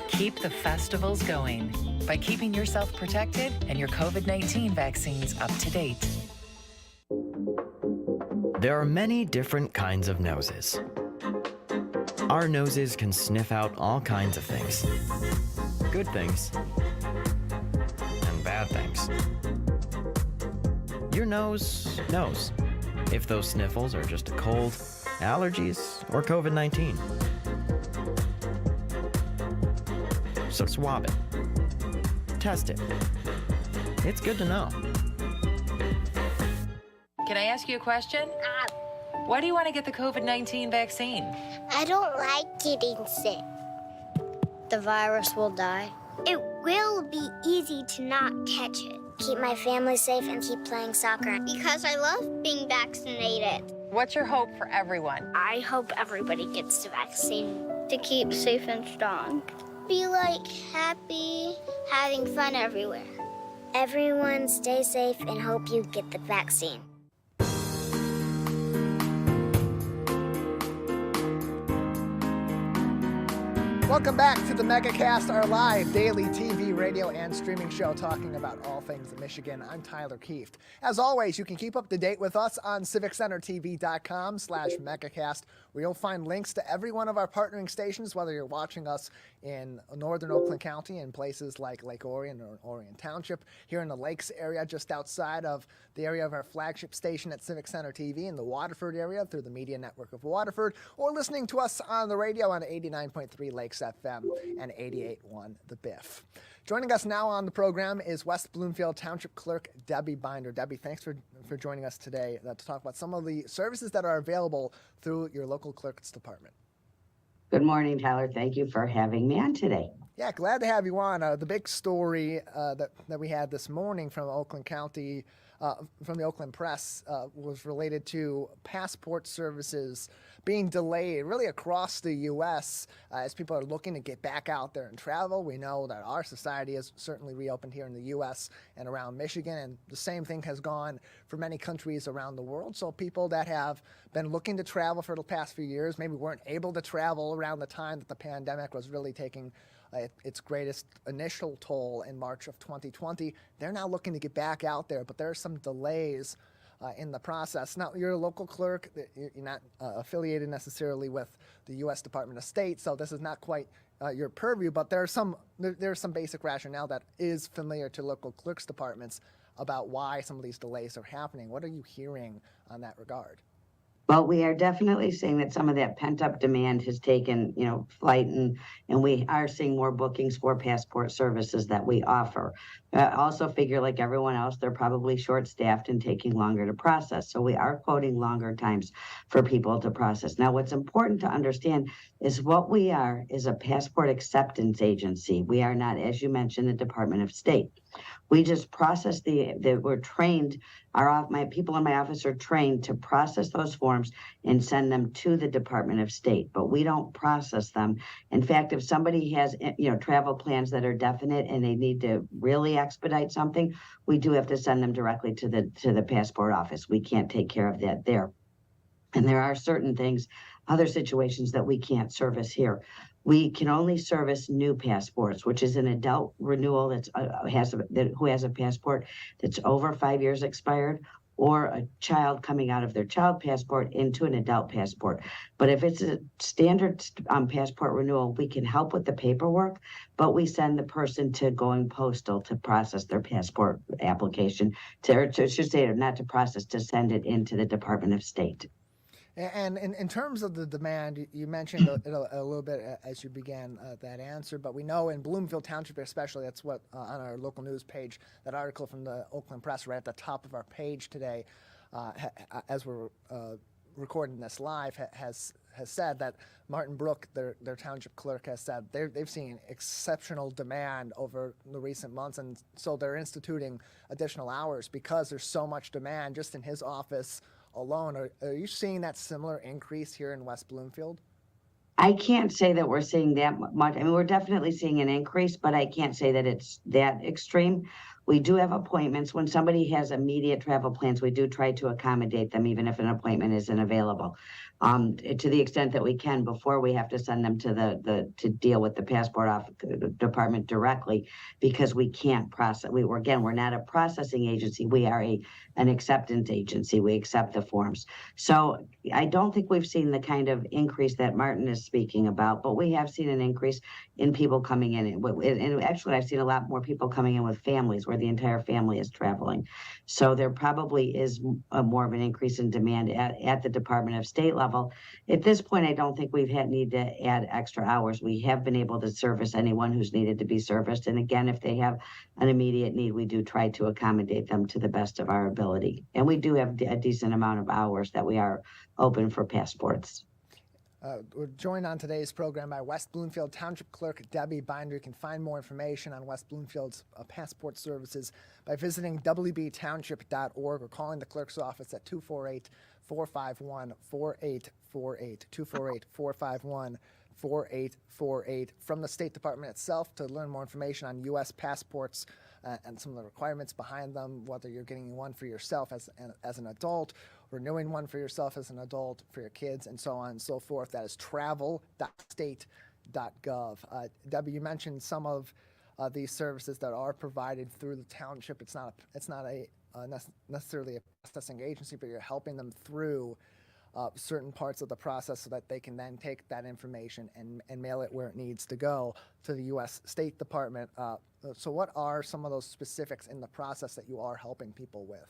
Keep the festivals going by keeping yourself protected and your COVID-19 vaccines up to date. There are many different kinds of noses. Our noses can sniff out all kinds of things. Good things and bad things. Your nose knows if those sniffles are just a cold, allergies, or COVID-19. So swab it. Test it. It's good to know. Can I ask you a question? Why do you want to get the COVID-19 vaccine? I don't like getting sick. The virus will die. It will be easy to not catch it. Keep my family safe and keep playing soccer. Because I love being vaccinated. What's your hope for everyone? I hope everybody gets the vaccine. To keep safe and strong. Be like happy, having fun everywhere. Everyone stay safe and hope you get the vaccine. Welcome back to the Megacast, our live daily TV, radio, and streaming show talking about all things Michigan. I'm Tyler Kieft. As always, you can keep up to date with us on civiccentertv.com/Megacast, where you'll find links to every one of our partnering stations, whether you're watching us in northern Oakland County in places like Lake Orion or Orion Township, here in the Lakes area just outside of the area of our flagship station at Civic Center TV in the Waterford area through the Media Network of Waterford, or listening to us on the radio on 89.3 Lakes FM and 88.1 The Biff. Joining us now on the program is West Bloomfield Township Clerk Debbie Binder. Debbie, thanks for joining us today to talk about some of the services that are available through your local clerk's department. Good morning, Tyler. Thank you for having me on today. Yeah, glad to have you on. The big story that we had this morning from Oakland County, from the Oakland Press, was related to passport services being delayed really across the U.S. As people are looking to get back out there and travel. We know that our society has certainly reopened here in the U.S. and around Michigan, and the same thing has gone for many countries around the world. So people that have been looking to travel for the past few years, maybe weren't able to travel around the time that the pandemic was really taking its greatest initial toll in March of 2020. They're now looking to get back out there, but there are some delays in the process. Now, you're a local clerk. You're not affiliated necessarily with the U.S. Department of State, so this is not quite your purview, but there's some basic rationale that is familiar to local clerks' departments about why some of these delays are happening. What are you hearing on that regard? Well, we are definitely seeing that some of that pent-up demand has taken, flight, and we are seeing more bookings for passport services that we offer. Also figure, like everyone else, they're probably short-staffed and taking longer to process. So we are quoting longer times for people to process. Now, what's important to understand is what we are is a passport acceptance agency. We are not, as you mentioned, the Department of State. We just process we're trained, my people in my office are trained to process those forms and send them to the Department of State, but we don't process them. In fact, if somebody has, travel plans that are definite and they need to really expedite something, we do have to send them directly to the passport office. We can't take care of that there. And there are certain things, other situations that we can't service here. We can only service new passports, which is an adult renewal who has a passport that's over 5 years expired, or a child coming out of their child passport into an adult passport. But if it's a standard passport renewal, we can help with the paperwork, but we send the person to going postal to process their passport application, to send it into the Department of State. And in terms of the demand, you mentioned it a little bit as you began that answer, but we know in Bloomfield Township especially, that's what on our local news page, that article from the Oakland Press right at the top of our page today, as we're recording this live, has said that Martin Brook, their township clerk, has said they've seen exceptional demand over the recent months, and so they're instituting additional hours because there's so much demand just in his office alone. Are you seeing that similar increase here in West Bloomfield? I can't say that we're seeing that much. I mean, we're definitely seeing an increase, but I can't say that it's that extreme. We do have appointments. When somebody has immediate travel plans, we do try to accommodate them, even if an appointment isn't available, to the extent that we can before we have to send them to deal with the passport department directly, because we can't process. We're not a processing agency. We are an acceptance agency. We accept the forms. So I don't think we've seen the kind of increase that Martin is speaking about, but we have seen an increase in people coming in. And actually, I've seen a lot more people coming in with families where the entire family is traveling. So there probably is more of an increase in demand at the Department of State level. At this point, I don't think we've need to add extra hours. We have been able to service anyone who's needed to be serviced. And again, if they have an immediate need, we do try to accommodate them to the best of our ability. And we do have a decent amount of hours that we are open for passports. We're joined on today's program by West Bloomfield Township Clerk Debbie Binder. You can find more information on West Bloomfield's passport services by visiting wbtownship.org or calling the clerk's office at 248-451-4848, 248-451-4848. From the State Department itself, to learn more information on U.S. passports and some of the requirements behind them, whether you're getting one for yourself as an adult, renewing one for yourself as an adult, for your kids, and so on and so forth. That is travel.state.gov Debbie, you mentioned some of these services that are provided through the township. It's not necessarily a processing agency, but you're helping them through certain parts of the process so that they can then take that information and mail it where it needs to go to the U.S. State Department. So what are some of those specifics in the process that you are helping people with?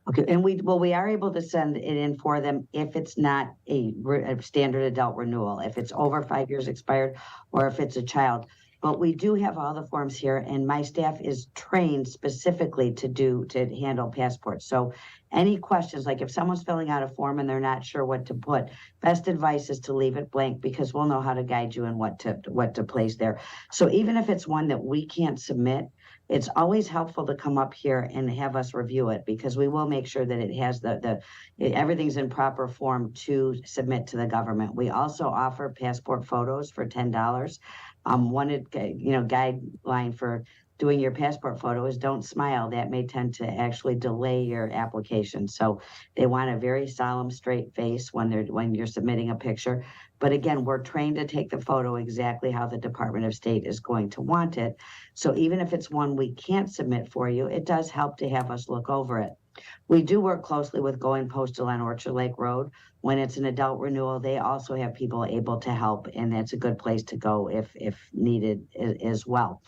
Okay, and we are able to send it in for them if it's not a standard adult renewal, if it's over 5 years expired, or if it's a child. But we do have all the forms here, and my staff is trained specifically to handle passports. So any questions, like if someone's filling out a form and they're not sure what to put, best advice is to leave it blank, because we'll know how to guide you and what to place there. So even if it's one that we can't submit, it's always helpful to come up here and have us review it, because we will make sure that it has everything's in proper form to submit to the government. We also offer passport photos for $10. One guideline for doing your passport photo is don't smile. That may tend to actually delay your application. So they want a very solemn, straight face when you're submitting a picture. But again, we're trained to take the photo exactly how the Department of State is going to want it. So even if it's one we can't submit for you, it does help to have us look over it. We do work closely with Going Postal on Orchard Lake Road. When it's an adult renewal, they also have people able to help, and that's a good place to go if needed as well.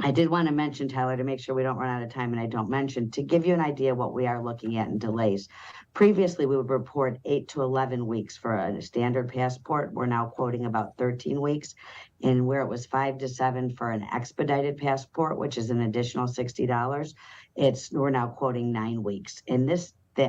I did want to mention, Tyler, to make sure we don't run out of time and I don't mention, to give you an idea what we are looking at in delays. Previously, we would report 8 to 11 weeks for a standard passport. We're now quoting about 13 weeks. And where it was 5 to 7 for an expedited passport, which is an additional $60, we're now quoting 9 weeks. And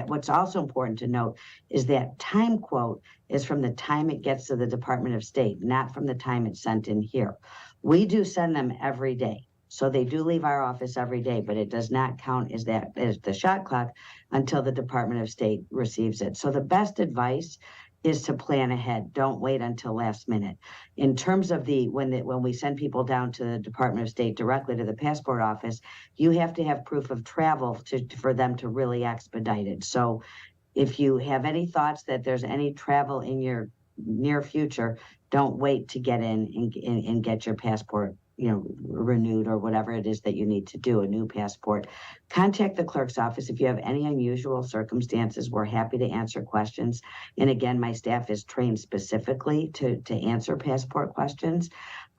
what's also important to note is that time quote is from the time it gets to the Department of State, not from the time it's sent in here. We do send them every day. So they do leave our office every day, but it does not count as the shot clock until the Department of State receives it. So the best advice is to plan ahead. Don't wait until last minute. In terms of when we send people down to the Department of State directly to the passport office, you have to have proof of travel for them to really expedite it. So if you have any thoughts that there's any travel in your near future, don't wait to get in and get your passport renewed or whatever it is that you need to do, a new passport. Contact the clerk's office if you have any unusual circumstances. We're happy to answer questions. And again, my staff is trained specifically to answer passport questions.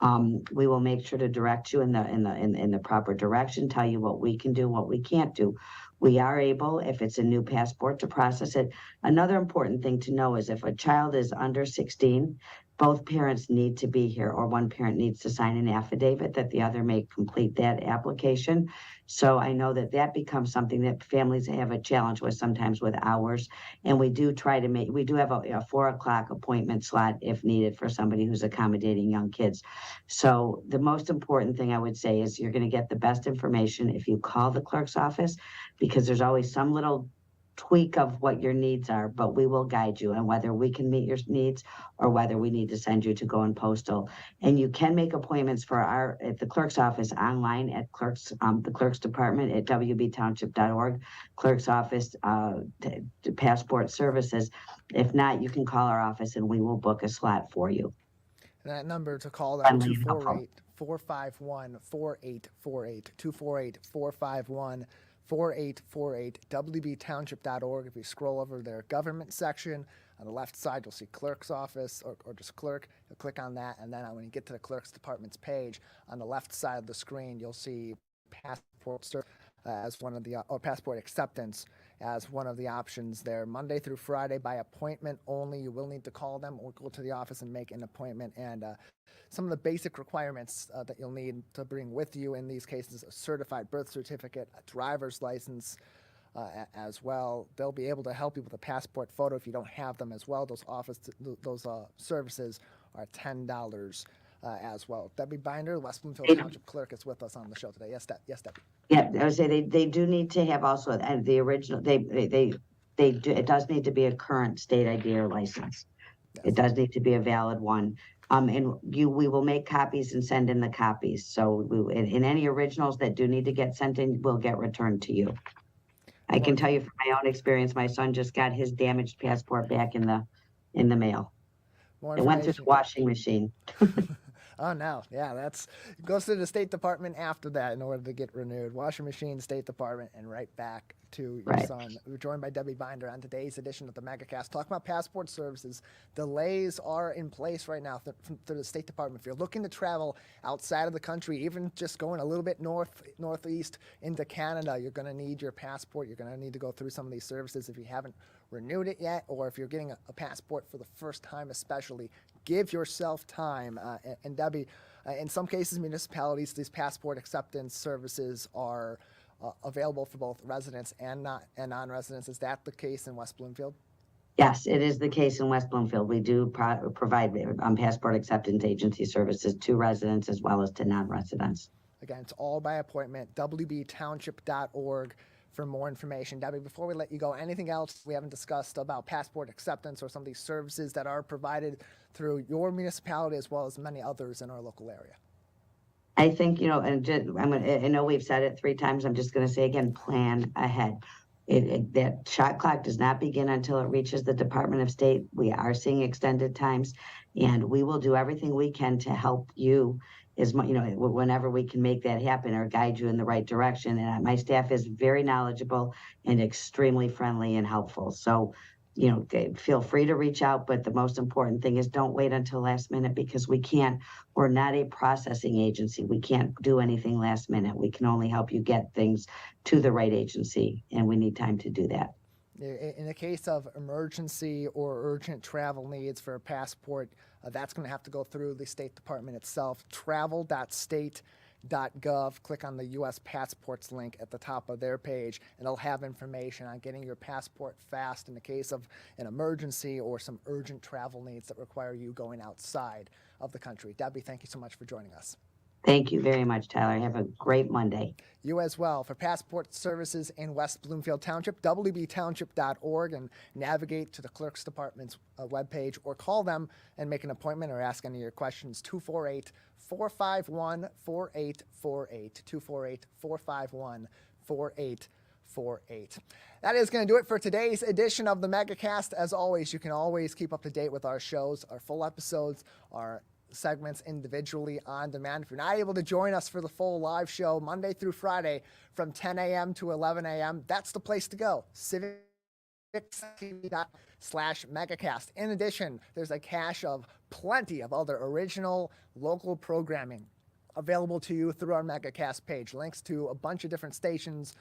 We will make sure to direct you in the proper direction, tell you what we can do, what we can't do. We are able, if it's a new passport, to process it. Another important thing to know is if a child is under 16, both parents need to be here, or one parent needs to sign an affidavit that the other may complete that application. So I know that becomes something that families have a challenge with sometimes with hours. And we do have a 4 o'clock appointment slot if needed for somebody who's accommodating young kids. So the most important thing I would say is you're going to get the best information if you call the clerk's office, because there's always some little tweak of what your needs are, but we will guide you on whether we can meet your needs or whether we need to send you to Going Postal. And you can make appointments at the clerk's office online at the clerk's department at wbtownship.org, clerk's office, passport services. If not, you can call our office and we will book a slot for you. And that number to call them, 248-451-4848, 248-451-4848, wbtownship.org. If you scroll over their government section, on the left side, you'll see clerk's office or just clerk. You'll click on that, and then when you get to the clerk's department's page, on the left side of the screen, you'll see passport as one of the passport acceptance as one of the options there. Monday through Friday by appointment only. You will need to call them or go to the office and make an appointment. And some of the basic requirements that you'll need to bring with you in these cases: a certified birth certificate, a driver's license as well. They'll be able to help you with a passport photo if you don't have them as well. Those services are $10 as well. Debbie Binder, West Bloomfield Township Clerk, is with us on the show today. Yes, Debbie. Yeah, I would say they do need to have also, and the original, it does need to be a current state ID or license. Yes. It does need to be a valid one. And we will make copies and send in the copies. So in any originals that do need to get sent in, will get returned to you. I can tell you from my own experience, my son just got his damaged passport back in the mail. More It went through information. the washing machine. Oh, no. Yeah, it goes to the State Department after that in order to get renewed. Washing machine, State Department, and right back to your son. We're joined by Debbie Binder on today's edition of the Megacast, talking about passport services. Delays are in place right now through the State Department. If you're looking to travel outside of the country, even just going a little bit northeast into Canada, you're going to need your passport. You're going to need to go through some of these services if you haven't renewed it yet, or if you're getting a passport for the first time especially. Give yourself time. And Debbie, in some cases, municipalities, these passport acceptance services are available for both residents and non-residents. Is that the case in West Bloomfield? Yes, it is the case in West Bloomfield. We do provide passport acceptance agency services to residents as well as to non-residents. Again, it's all by appointment, wbtownship.org for more information. Debbie, before we let you go, anything else we haven't discussed about passport acceptance or some of these services that are provided through your municipality as well as many others in our local area? I think, I know we've said it 3 times. I'm just going to say again, plan ahead. That shot clock does not begin until it reaches the Department of State. We are seeing extended times, and we will do everything we can to help you whenever we can make that happen or guide you in the right direction. And my staff is very knowledgeable and extremely friendly and helpful. So, feel free to reach out, but the most important thing is don't wait until last minute, because we're not a processing agency. We can't do anything last minute. We can only help you get things to the right agency, and we need time to do that. In the case of emergency or urgent travel needs for a passport, that's going to have to go through the State Department itself. Travel.state.gov. Click on the U.S. passports link at the top of their page, and it'll have information on getting your passport fast in the case of an emergency or some urgent travel needs that require you going outside of the country. Debbie, thank you so much for joining us. Thank you very much, Tyler. Have a great Monday. You as well. For passport services in West Bloomfield Township, wbtownship.org, and navigate to the Clerk's Department's webpage, or call them and make an appointment or ask any of your questions. 248-451-4848. 248-451-4848. That is going to do it for today's edition of the Megacast. As always, you can always keep up to date with our shows, our full episodes, our segments individually on demand. If you're not able to join us for the full live show Monday through Friday from 10 a.m. to 11 a.m., that's the place to go. Civic.tv/Megacast. In addition, there's a cache of plenty of other original local programming available to you through our Megacast page. Links to a bunch of different stations,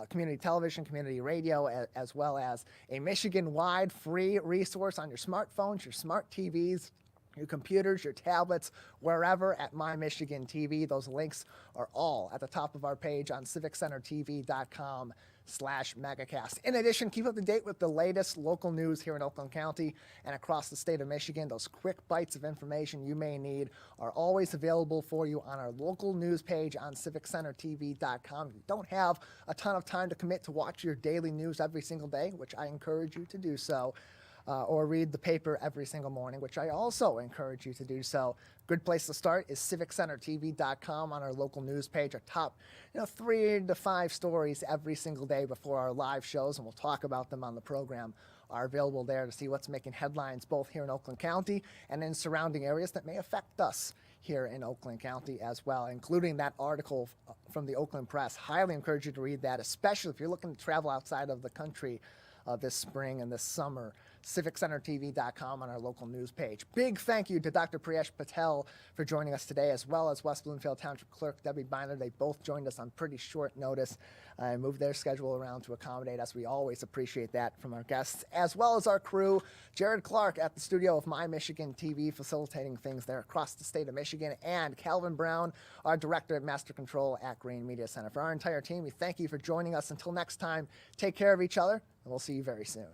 community television, community radio, as well as a Michigan-wide free resource on your smartphones, your smart TVs, your computers, your tablets, wherever at My Michigan TV. Those links are all at the top of our page on civiccentertv.com/Megacast. In addition, keep up to date with the latest local news here in Oakland County and across the state of Michigan. Those quick bites of information you may need are always available for you on our local news page on civiccentertv.com. If you don't have a ton of time to commit to watch your daily news every single day, which I encourage you to do so, or read the paper every single morning, which I also encourage you to do so. Good place to start is civiccentertv.com on our local news page. Our top 3 to 5 stories every single day before our live shows, and we'll talk about them on the program, are available there to see what's making headlines both here in Oakland County and in surrounding areas that may affect us here in Oakland County as well, including that article from the Oakland Press. Highly encourage you to read that, especially if you're looking to travel outside of the country this spring and this summer. civiccentertv.com on our local news page. Big thank you to Dr. Priyesh Patel for joining us today, as well as West Bloomfield Township Clerk Debbie Binder. They both joined us on pretty short notice and moved their schedule around to accommodate us. We always appreciate that from our guests, as well as our crew. Jared Clark at the studio of My Michigan TV, facilitating things there across the state of Michigan, and Calvin Brown, our director at Master Control at Green Media Center. For our entire team, we thank you for joining us. Until next time, take care of each other, and we'll see you very soon.